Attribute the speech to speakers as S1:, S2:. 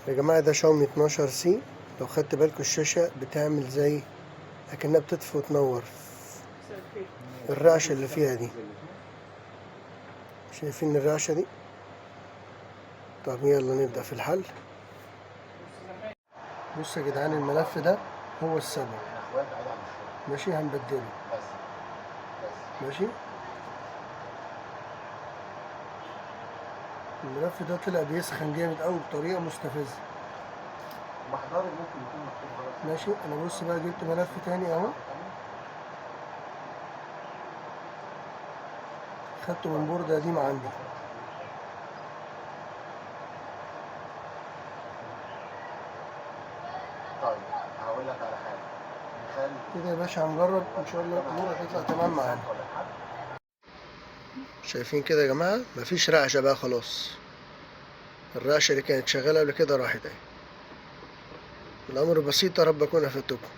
S1: يا جماعة ده شاومي 12 سي. لو خدت بالكوا الشاشة بتعمل زي أكنها بتطفي وتنور. الرعشة اللي فيها دي، شايفين الرعشة دي؟ طب يلا نبدأ في الحل. بصوا يا جدعان، الملف ده هو السبب. ماشي، هنبدله. ماشي، الملف ده طلع بيسخن جامد أوي بطريقة مستفزة. ماشي، أنا بص بقى جبت ملف تاني أهو، خدته من بوردة قديمة عندي.
S2: طيب هقول لك على حاجه،
S1: كده يا باشا هنجرب ان شاء الله الامور هتطلع تمام معانا. شايفين كده يا جماعه، مفيش رعشه بقى خلاص. الرعشه اللي كانت شغاله قبل كده راحت اهي. الامر بسيط، يا رب اكون افدتكم.